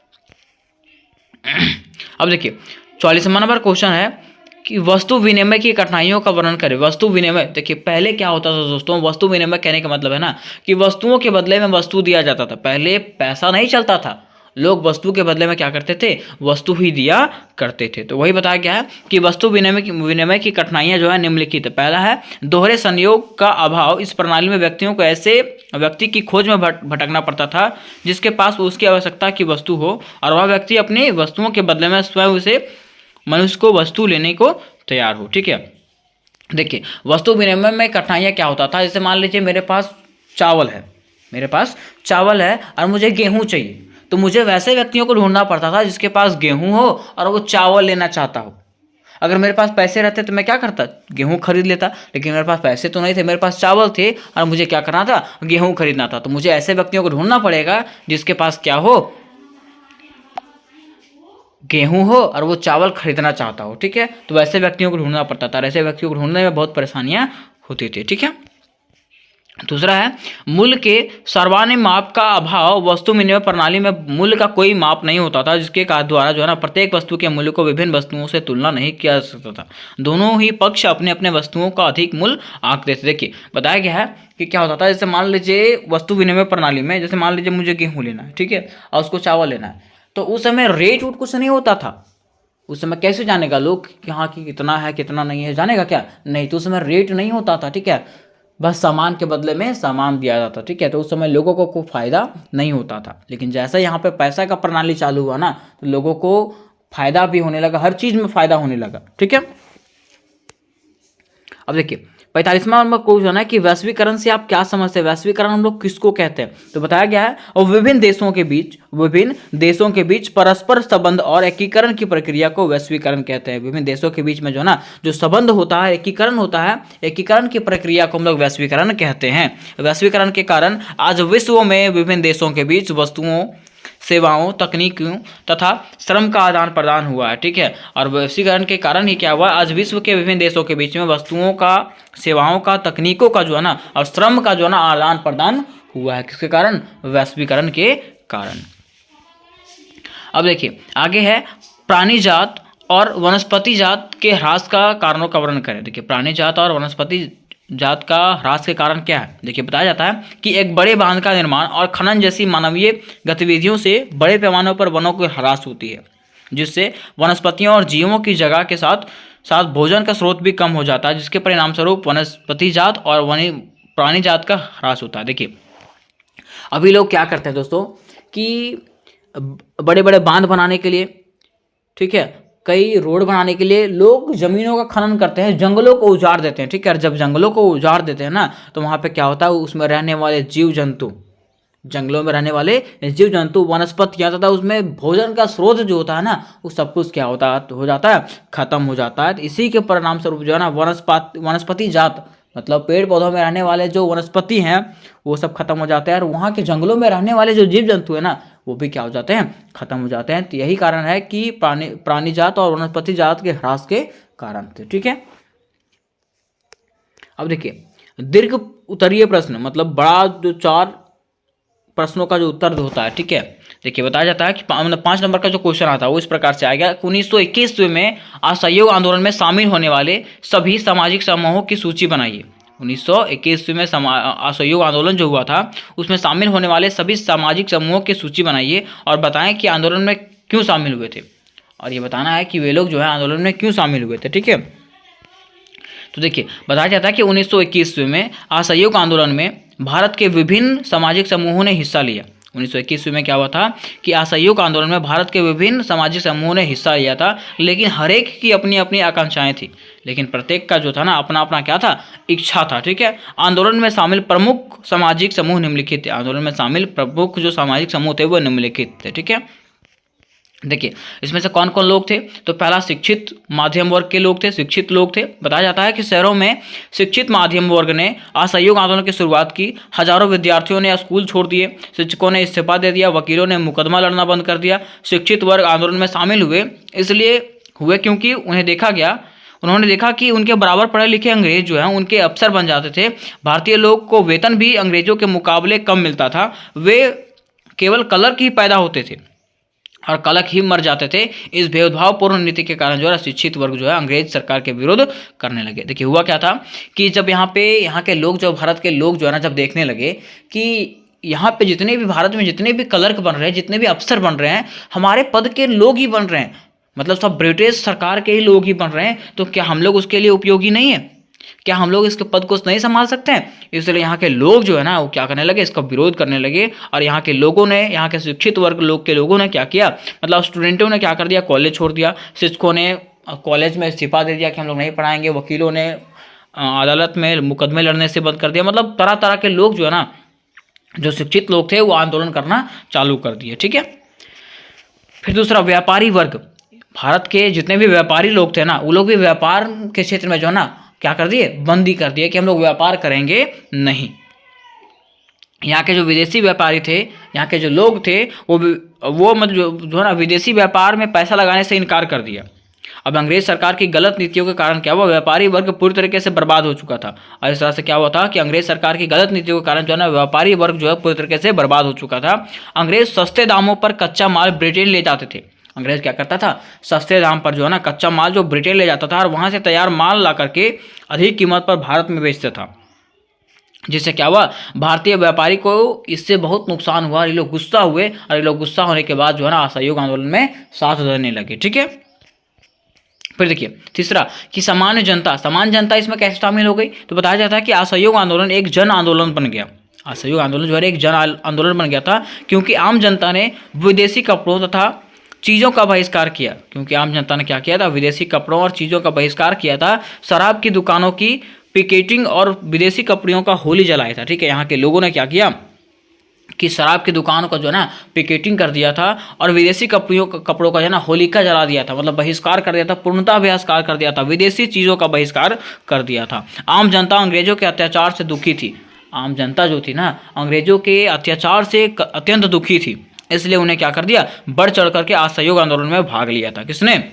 अब देखिए 44वां नंबर क्वेश्चन है कि वस्तु विनिमय की कठिनाइयों का वर्णन करें। वस्तु विनिमय, देखिए पहले क्या होता था दोस्तों, वस्तु विनिमय कहने का मतलब है ना कि वस्तुओं के बदले में वस्तु दिया जाता था। पहले पैसा नहीं चलता था, लोग वस्तु के बदले में क्या करते थे, वस्तु ही दिया करते थे। तो वही बताया गया है कि वस्तु विनिमय की कठिनाइयाँ जो है निम्नलिखित है। पहला है दोहरे संयोग का अभाव। इस प्रणाली में व्यक्तियों को ऐसे व्यक्ति की खोज में भटकना पड़ता था जिसके पास उसकी आवश्यकता की वस्तु हो और वह व्यक्ति अपनी वस्तुओं के बदले में स्वयं उसे मनुष्य को वस्तु लेने को तैयार हो, ठीक है। देखिए वस्तु विनिमय में कठिनाइयाँ क्या होता था, जैसे मान लीजिए मेरे पास चावल है और मुझे गेहूं चाहिए, तो मुझे वैसे व्यक्तियों को ढूंढना पड़ता था जिसके पास गेहूं हो और वो चावल लेना चाहता हो। अगर मेरे पास पैसे रहते तो मैं क्या करता, गेहूं खरीद लेता, लेकिन मेरे पास पैसे तो नहीं थे, मेरे पास चावल थे और मुझे क्या करना था, गेहूं खरीदना था। तो मुझे ऐसे व्यक्तियों को ढूंढना पड़ेगा जिसके पास क्या हो, गेहूं हो और वो चावल खरीदना चाहता हो, ठीक है। तो वैसे व्यक्तियों को ढूंढना पड़ता था, ऐसे व्यक्तियों को ढूंढने में बहुत परेशानियां होती थी, ठीक है। दूसरा है मूल्य के सर्वान्य माप का अभाव। वस्तु विनिमय प्रणाली में मूल्य का कोई माप नहीं होता था, जिसके द्वारा जो है ना प्रत्येक वस्तु के मूल्य को विभिन्न वस्तुओं से तुलना नहीं किया जा सकता था। दोनों ही पक्ष अपने अपने वस्तुओं का अधिक मूल्य आंकते थे। देखिए बताया गया है कि क्या होता था, जैसे मान लीजिए वस्तु विनिमय प्रणाली में, जैसे मान लीजिए मुझे गेहूँ लेना है, ठीक है, और उसको चावल लेना है, तो उस समय रेट उट कुछ नहीं होता था। उस समय कैसे जानेगा लोग कि हाँ कि कितना है कितना नहीं है, जानेगा क्या? नहीं, तो उस समय रेट नहीं होता था, ठीक है, बस सामान के बदले में सामान दिया जाता, ठीक है, तो उस समय लोगों को कोई फायदा नहीं होता था। लेकिन जैसे यहाँ पे पैसा का प्रणाली चालू हुआ ना, तो लोगों को फायदा भी होने लगा, हर चीज में फायदा होने लगा, ठीक है। अब देखिए 45वां नंबर क्वेश्चन है ना कि वैश्वीकरण से आप क्या समझते हैं, वैश्वीकरण हम लोग किसको कहते हैं? तो बताया गया है और विभिन्न देशों के बीच परस्पर संबंध और एकीकरण की प्रक्रिया को वैश्वीकरण कहते हैं। विभिन्न देशों के बीच में जो ना जो संबंध होता है, एकीकरण होता है, एकीकरण की प्रक्रिया को हम लोग वैश्वीकरण कहते हैं। वैश्वीकरण के कारण आज विश्व में विभिन्न देशों के बीच वस्तुओं, सेवाओं, तकनीकों तथा श्रम का आदान प्रदान हुआ है, ठीक है। और वैश्वीकरण के कारण ही क्या हुआ, आज विश्व के विभिन्न देशों के बीच में वस्तुओं का, सेवाओं का, तकनीकों का जो है ना और श्रम का जो है ना आदान प्रदान हुआ है। किसके कारण? वैश्वीकरण के कारण। अब देखिए आगे है प्राणी जात और वनस्पति जात के ह्रास का कारणों का वर्णन करें। देखिए प्राणी जात और वनस्पति जात का ह्रास के कारण क्या है? देखिए बताया जाता है कि एक बड़े बांध का निर्माण और खनन जैसी मानवीय गतिविधियों से बड़े पैमाने पर वनों की ह्रास होती है, जिससे वनस्पतियों और जीवों की जगह के साथ साथ भोजन का स्रोत भी कम हो जाता है, जिसके परिणाम स्वरूप वनस्पति जात और प्राणी जात का ह्रास होता है। देखिए अभी लोग क्या करते हैं दोस्तों कि बड़े बड़े बांध बनाने के लिए, ठीक है, कई रोड बनाने के लिए लोग जमीनों का खनन करते हैं, जंगलों को उजाड़ देते हैं, ठीक है। जब जंगलों को उजाड़ देते हैं ना, तो वहाँ पे क्या होता है, उसमें रहने वाले जीव जंतु, जंगलों में रहने वाले जीव जंतु, वनस्पतियाँ तथा उसमें भोजन का स्रोत जो होता है ना, वो सब कुछ क्या होता है, हो जाता है, खत्म हो जाता है। तो इसी के परिणाम स्वरूप जो है ना वनस्पति जात, मतलब पेड़ पौधों में रहने वाले जो वनस्पति हैं वो सब खत्म हो जाते हैं, और वहाँ के जंगलों में रहने वाले जो जीव जंतु है ना वो भी क्या हो जाते हैं, खत्म हो जाते हैं। तो यही कारण है कि प्राणी जात और वनस्पति जात के ह्रास के कारण थे, ठीक है। अब देखिए दीर्घ उत्तरीय प्रश्न, मतलब बड़ा जो 4 प्रश्नों का जो उत्तर होता है, ठीक है। देखिए बताया जाता है कि 5 नंबर का जो क्वेश्चन आता है वो इस प्रकार से आएगा। 1921 में असहयोग आंदोलन में शामिल होने वाले सभी सामाजिक समूहों की सूची बनाइए। 1921 में असहयोग आंदोलन जो हुआ था उसमें शामिल होने वाले सभी सामाजिक समूहों की सूची बनाइए और बताएं कि आंदोलन में क्यों शामिल हुए थे, और ये बताना है कि वे लोग जो है आंदोलन में क्यों शामिल हुए थे, ठीक है। तो देखिए बताया जाता है कि 1921 में असहयोग आंदोलन में भारत के विभिन्न सामाजिक समूहों ने हिस्सा लिया। 1921 में क्या हुआ था कि असहयोग आंदोलन में भारत के विभिन्न सामाजिक समूहों ने हिस्सा लिया था, लेकिन हर एक की अपनी अपनी आकांक्षाएं थी, लेकिन प्रत्येक का जो था ना अपना अपना क्या था, इच्छा था, ठीक है। आंदोलन में शामिल प्रमुख सामाजिक समूह निम्नलिखित थे। आंदोलन में शामिल प्रमुख जो सामाजिक समूह थे वो निम्नलिखित थे, ठीक है। देखिए इसमें से कौन कौन लोग थे, तो पहला शिक्षित माध्यम वर्ग के लोग थे, शिक्षित लोग थे। बताया जाता है कि शहरों में शिक्षित माध्यम वर्ग ने असहयोग आंदोलन की शुरुआत की। हजारों विद्यार्थियों ने स्कूल छोड़ दिए, शिक्षकों ने इस्तीफा दे दिया, वकीलों ने मुकदमा लड़ना बंद कर दिया। शिक्षित वर्ग आंदोलन में शामिल हुए इसलिए हुए क्योंकि उन्होंने देखा कि उनके बराबर पढ़े लिखे अंग्रेज जो हैं उनके अफसर बन जाते थे। भारतीय लोग को वेतन भी अंग्रेजों के मुकाबले कम मिलता था, वे केवल कलर ही पैदा होते थे और कलक ही मर जाते थे। इस भेदभावपूर्ण नीति के कारण जो है शिक्षित वर्ग जो है अंग्रेज सरकार के विरोध करने लगे। देखिए हुआ क्या था कि जब यहाँ के लोग, जो भारत के लोग जो है ना, जब देखने लगे कि यहाँ पे जितने भी भारत में जितने भी क्लर्क बन रहे हैं, जितने भी अफसर बन रहे हैं, हमारे पद के लोग ही बन रहे हैं, मतलब सब ब्रिटिश सरकार के ही लोग ही बन रहे हैं, तो क्या हम लोग उसके लिए उपयोगी नहीं है? क्या हम लोग इसके पद को नहीं संभाल सकते हैं? इसलिए यहाँ के लोग जो है ना वो क्या करने लगे, इसका विरोध करने लगे। और यहाँ के लोगों ने, यहाँ के शिक्षित वर्ग लोग के लोगों ने क्या किया, मतलब स्टूडेंटों ने क्या कर दिया, कॉलेज छोड़ दिया, शिक्षकों ने कॉलेज में इस्तीफा दे दिया कि हम लोग नहीं पढ़ाएंगे, वकीलों ने अदालत में मुकदमे लड़ने से बंद कर दिया। मतलब तरह तरह के लोग जो है ना, जो शिक्षित लोग थे वो आंदोलन करना चालू कर दिए, ठीक है। फिर दूसरा व्यापारी वर्ग, भारत के जितने भी व्यापारी लोग थे ना वो लोग भी व्यापार के क्षेत्र में जो है ना क्या कर दिए, बंदी कर दिए कि हम लोग व्यापार करेंगे नहीं। यहाँ के जो विदेशी व्यापारी थे, यहाँ के जो लोग थे वो मतलब जो है ना विदेशी व्यापार में पैसा लगाने से इनकार कर दिया। अब अंग्रेज सरकार की गलत नीतियों के कारण क्या हुआ, व्यापारी वर्ग पूरी तरीके से बर्बाद हो चुका था। और इस तरह से क्या हुआ था कि अंग्रेज सरकार की गलत नीतियों के कारण जो है ना व्यापारी वर्ग जो है पूरी तरीके से बर्बाद हो चुका था। अंग्रेज सस्ते दामों पर कच्चा माल ब्रिटेन ले जाते थे। अंग्रेज क्या करता था, सस्ते दाम पर जो है ना कच्चा माल जो ब्रिटेन ले जाता था और वहां से तैयार माल ला करके अधिक कीमत पर भारत में बेचता था, जिससे क्या हुआ, भारतीय व्यापारी को इससे बहुत नुकसान हुआ। ये लोग गुस्सा हुए और ये लोग गुस्सा होने के बाद जो है ना असहयोग आंदोलन में साथ देने लगे। ठीक है, फिर देखिए तीसरा कि सामान्य जनता इसमें कैसे शामिल हो गई, तो बताया जाता है कि असहयोग आंदोलन एक जन आंदोलन बन गया। असहयोग आंदोलन जो है एक जन आंदोलन बन गया था, क्योंकि आम जनता ने विदेशी कपड़ों तथा चीज़ों का बहिष्कार किया। क्योंकि आम जनता ने क्या किया था, विदेशी कपड़ों और चीज़ों का बहिष्कार किया था। शराब की दुकानों की पिकेटिंग और विदेशी कपड़ों का होली जलाया था। ठीक है, यहाँ के लोगों ने क्या किया कि शराब की दुकानों का जो है ना पिकेटिंग कर दिया था और विदेशी कपड़ों का जो है ना होलिका जला दिया था, मतलब बहिष्कार कर दिया था, पूर्णतः बहिष्कार कर दिया था, विदेशी चीज़ों का बहिष्कार कर दिया था। आम जनता अंग्रेजों के अत्याचार से दुखी थी। आम जनता जो थी ना अंग्रेजों के अत्याचार से अत्यंत दुखी थी, इसलिए उन्हें क्या कर दिया, बढ़ चढ़ करके असहयोग आंदोलन में भाग लिया था। किसने,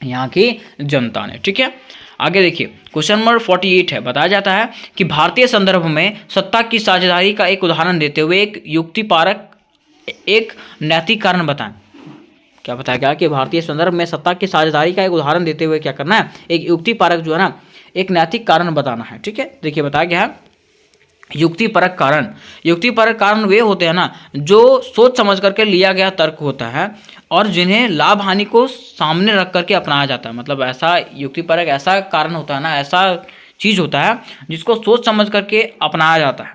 यहाँ की जनता ने। ठीक है, आगे देखिए क्वेश्चन नंबर 48 है। बताया जाता है कि भारतीय संदर्भ में सत्ता की साझेदारी का एक उदाहरण देते हुए एक युक्तिपरक एक नैतिक कारण बताएं। क्या बताया गया कि भारतीय संदर्भ में सत्ता की साझेदारी का एक उदाहरण देते हुए क्या करना है, एक युक्तिपरक जो है ना एक नैतिक कारण बताना है। ठीक है, देखिए बताया गया है युक्तिपरक कारण वे होते हैं ना जो सोच समझ करके लिया गया तर्क होता है और जिन्हें लाभ हानि को सामने रख करके अपनाया जाता है। मतलब ऐसा युक्तिपरक ऐसा कारण होता है ना, ऐसा चीज़ होता है जिसको सोच समझ करके अपनाया जाता है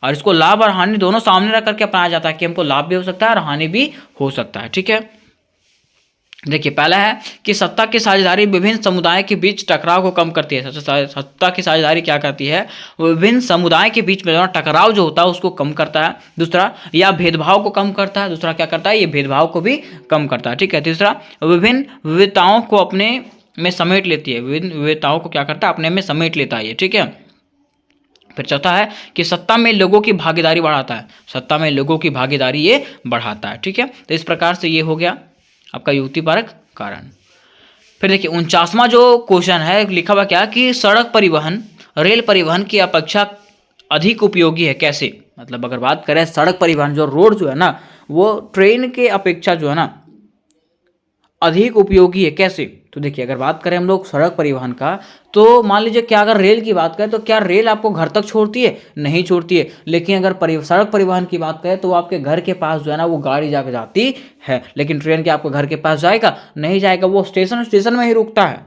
और इसको लाभ और हानि दोनों सामने रख करके अपनाया जाता है कि हमको लाभ भी हो सकता है और हानि भी हो सकता है। ठीक है, देखिए पहला है कि सत्ता की साझेदारी विभिन्न समुदाय के बीच टकराव को कम करती है। सत्ता की साझेदारी क्या करती है, विभिन्न समुदाय के बीच में टकराव जो होता है उसको कम करता है। दूसरा, या भेदभाव को कम करता है। दूसरा क्या करता है, ये भेदभाव को भी कम करता है। ठीक है, तीसरा, विभिन्न विविधताओं को अपने में समेट लेती है। विभिन्न विविधताओं को क्या करता है, अपने में समेट लेता है ये। ठीक है, फिर चौथा है कि सत्ता में लोगों की भागीदारी बढ़ाता है। सत्ता में लोगों की भागीदारी ये बढ़ाता है। ठीक है, तो इस प्रकार से ये हो गया आपका युक्तिपरक कारण। फिर देखिए 49वां जो क्वेश्चन है लिखा हुआ क्या कि सड़क परिवहन रेल परिवहन की अपेक्षा अधिक उपयोगी है, कैसे। मतलब अगर बात करें सड़क परिवहन जो रोड जो है ना वो ट्रेन के अपेक्षा जो है ना अधिक उपयोगी है, कैसे। तो देखिए अगर बात करें हम लोग सड़क परिवहन का, तो मान लीजिए क्या अगर रेल की बात करें तो क्या रेल आपको घर तक छोड़ती है, नहीं छोड़ती है। लेकिन अगर सड़क परिवहन की बात करें तो आपके घर के पास जो है ना वो गाड़ी जाकर जाती है। लेकिन ट्रेन के आपको घर के पास जाएगा, नहीं जाएगा, वो स्टेशन में ही रुकता है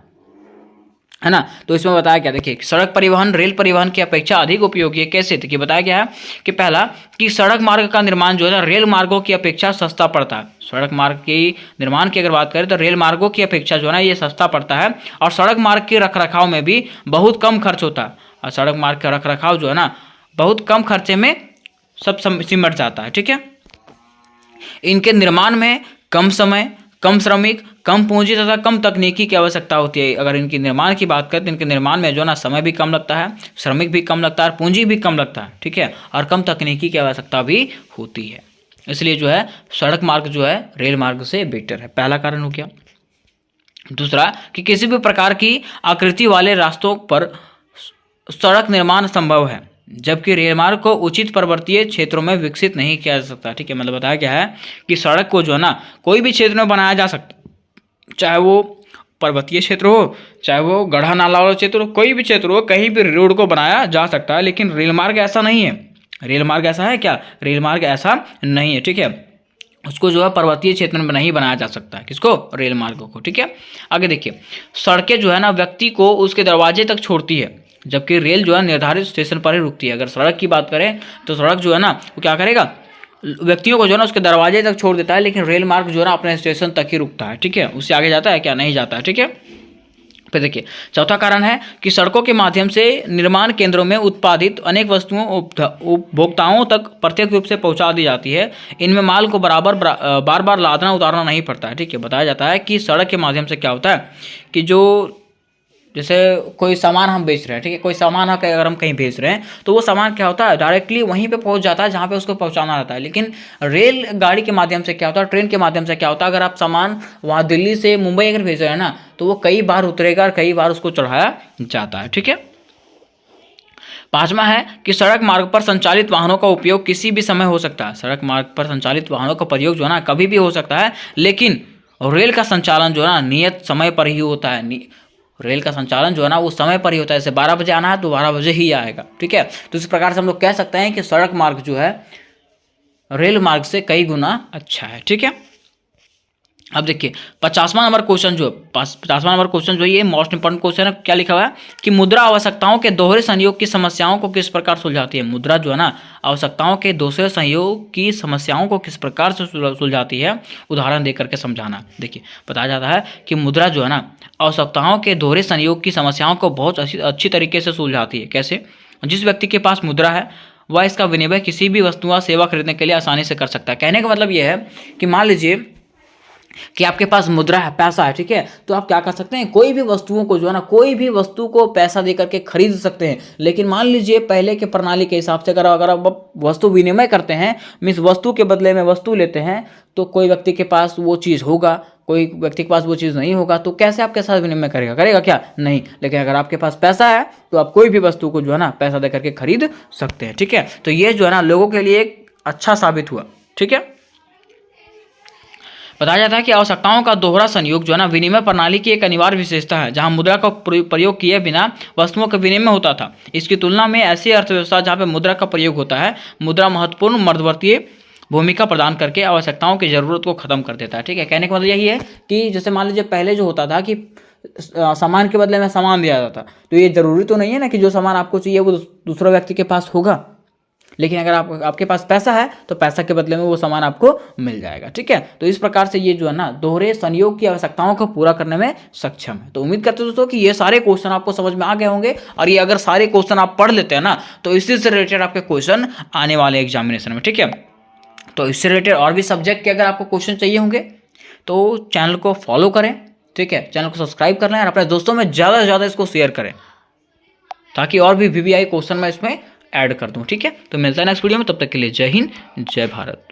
ना। तो इसमें बताया क्या, देखिए सड़क परिवहन रेल परिवहन की अपेक्षा अधिक उपयोगी है, कैसे। देखिए बताया गया है कि पहला कि सड़क मार्ग का निर्माण जो है ना रेल मार्गों की अपेक्षा सस्ता पड़ता है। सड़क मार्ग के निर्माण की अगर बात करें तो रेल मार्गों की अपेक्षा जो है ना ये सस्ता पड़ता है और सड़क मार्ग के रखरखाव में भी बहुत कम खर्च होता है। और सड़क मार्ग का रखरखाव जो है ना बहुत कम खर्चे में सब सिमट जाता है। ठीक है, इनके निर्माण में कम समय, कम श्रमिक, कम पूंजी तथा कम तकनीकी की आवश्यकता होती है। अगर इनके निर्माण की बात करें तो इनके निर्माण में जो है ना समय भी कम लगता है, श्रमिक भी कम लगता है, पूंजी भी कम लगता है। ठीक है, और कम तकनीकी की आवश्यकता भी होती है। इसलिए जो है सड़क मार्ग जो है रेल मार्ग से बेटर है, पहला कारण हो गया। दूसरा कि किसी भी प्रकार की आकृति वाले रास्तों पर सड़क निर्माण संभव है, जबकि रेल मार्ग को उचित पर्वतीय क्षेत्रों में विकसित नहीं किया जा सकता। ठीक है, मतलब बताया गया है कि सड़क को जो है ना कोई भी क्षेत्र में बनाया जा सकता, चाहे वो पर्वतीय क्षेत्र हो, चाहे वो गढ़ा नाला वाला क्षेत्र हो, कोई भी क्षेत्र हो, कहीं भी रोड को बनाया जा सकता है। लेकिन रेल मार्ग ऐसा नहीं है। रेल मार्ग ऐसा है क्या, रेल मार्ग ऐसा नहीं है। ठीक है, उसको जो है पर्वतीय क्षेत्र में नहीं बनाया जा सकता है, किसको, रेल मार्गों को। ठीक है, आगे देखिए सड़कें जो है ना व्यक्ति को उसके दरवाजे तक छोड़ती है, जबकि रेल जो है निर्धारित स्टेशन पर ही रुकती है। अगर सड़क की बात करें तो सड़क जो है ना वो क्या करेगा, व्यक्तियों को जो है ना उसके दरवाजे तक छोड़ देता है, लेकिन रेल मार्ग जो है ना अपने स्टेशन तक ही रुकता है। ठीक है, उससे आगे जाता है क्या, नहीं जाता है। ठीक है, फिर देखिए चौथा कारण है कि सड़कों के माध्यम से निर्माण केंद्रों में उत्पादित अनेक वस्तुओं उपभोक्ताओं तक प्रत्यक्ष रूप से पहुंचा दी जाती है। इनमें माल को बार बार लादना उतारना नहीं पड़ता है। ठीक है, बताया जाता है कि सड़क के माध्यम से क्या होता है कि जो जैसे कोई सामान हम बेच रहे हैं, ठीक है, कोई सामान अगर हम कहीं बेच रहे हैं तो वो सामान क्या होता है, डायरेक्टली वहीं पे पहुंच जाता है जहाँ पे उसको पहुंचाना रहता है। लेकिन रेल गाड़ी के माध्यम से क्या होता है, ट्रेन के माध्यम से क्या होता है, अगर आप सामान वहाँ दिल्ली से मुंबई अगर भेज रहे हैं ना, तो वो कई बार उतरेगा और कई बार उसको चढ़ाया जाता है, ठीक है। पांचवा है कि सड़क मार्ग पर संचालित वाहनों का उपयोग किसी भी समय हो सकता है। सड़क मार्ग पर संचालित वाहनों का प्रयोग जो है ना कभी भी हो सकता है, लेकिन रेल का संचालन जो है ना नियत समय पर ही होता है। रेल का संचालन जो है ना वो समय पर ही होता है। जैसे 12 बजे आना है तो 12 बजे ही आएगा, ठीक है। तो इस प्रकार से हम लोग कह सकते हैं कि सड़क मार्ग जो है रेल मार्ग से कई गुना अच्छा है, ठीक है। अब देखिए 50वां नंबर क्वेश्चन जो 50वां नंबर क्वेश्चन जो ये मोस्ट इंपॉर्टेंट क्वेश्चन है। क्या लिखा हुआ है कि मुद्रा आवश्यकताओं के दोहरे संयोग की समस्याओं को किस प्रकार सुलझाती है। मुद्रा जो है ना आवश्यकताओं के दोहरे संयोग की समस्याओं को किस प्रकार से सुलझाती है, उदाहरण देकर के समझाना। देखिए बताया जाता है कि मुद्रा जो है ना आवश्यकताओं के दोहरे संयोग की समस्याओं को बहुत अच्छी तरीके से सुलझाती है। कैसे? जिस व्यक्ति के पास मुद्रा है वह इसका विनिमय किसी भी वस्तु या सेवा खरीदने के लिए आसानी से कर सकता है। कहने का मतलब यह है कि मान लीजिए कि आपके पास मुद्रा है, पैसा है, ठीक है, तो आप क्या कर सकते हैं, कोई भी वस्तुओं को जो है ना कोई भी वस्तु को पैसा दे करके खरीद सकते हैं। लेकिन मान लीजिए पहले के प्रणाली के हिसाब से अगर आप वस्तु विनिमय करते हैं, मीन्स वस्तु के बदले में वस्तु लेते हैं, तो कोई व्यक्ति के पास वो चीज़ होगा, कोई व्यक्ति के पास वो चीज़ नहीं होगा, तो कैसे आपके साथ विनिमय करेगा क्या? नहीं। लेकिन अगर आपके पास पैसा है तो आप कोई भी वस्तु को जो है ना पैसा दे करके खरीद सकते हैं, ठीक है। तो ये जो है ना लोगों के लिए एक अच्छा साबित हुआ, ठीक है। बताया जाता है कि आवश्यकताओं का दोहरा संयोग जो है ना विनिमय प्रणाली की एक अनिवार्य विशेषता है। जहां मुद्रा का प्रयोग किए बिना वस्तुओं का विनिमय होता था, इसकी तुलना में ऐसी अर्थव्यवस्था जहां पे मुद्रा का प्रयोग होता है, मुद्रा महत्वपूर्ण मध्यवर्तीय भूमिका प्रदान करके आवश्यकताओं की जरूरत को खत्म कर देता है, ठीक है। कहने का मतलब यही है कि जैसे मान लीजिए पहले जो होता था कि सामान के बदले में सामान दिया जाता, तो ये जरूरी तो नहीं है ना कि जो सामान आपको चाहिए वो दूसरा व्यक्ति के पास होगा। लेकिन अगर आपके पास पैसा है तो पैसा के बदले में वो सामान आपको मिल जाएगा, ठीक है। तो इस प्रकार से ये जो है ना दोहरे संयोग की आवश्यकताओं को पूरा करने में सक्षम है। तो उम्मीद करते हैं दोस्तों कि ये सारे क्वेश्चन आपको समझ में आ गए होंगे, और ये अगर सारे क्वेश्चन आप पढ़ लेते हैं ना तो इसी से रिलेटेड आपके क्वेश्चन आने वाले एग्जामिनेशन में, ठीक है। तो इससे रिलेटेड और भी सब्जेक्ट के अगर आपको क्वेश्चन चाहिए होंगे तो चैनल को फॉलो करें, ठीक है, चैनल को सब्सक्राइब कर लें और अपने दोस्तों में ज़्यादा से ज़्यादा इसको शेयर करें, ताकि और भी VVI क्वेश्चन मैं इसमें ऐड कर दूं, ठीक है। तो मिलता है नेक्स्ट वीडियो में, तब तक के लिए जय हिंद, जय भारत।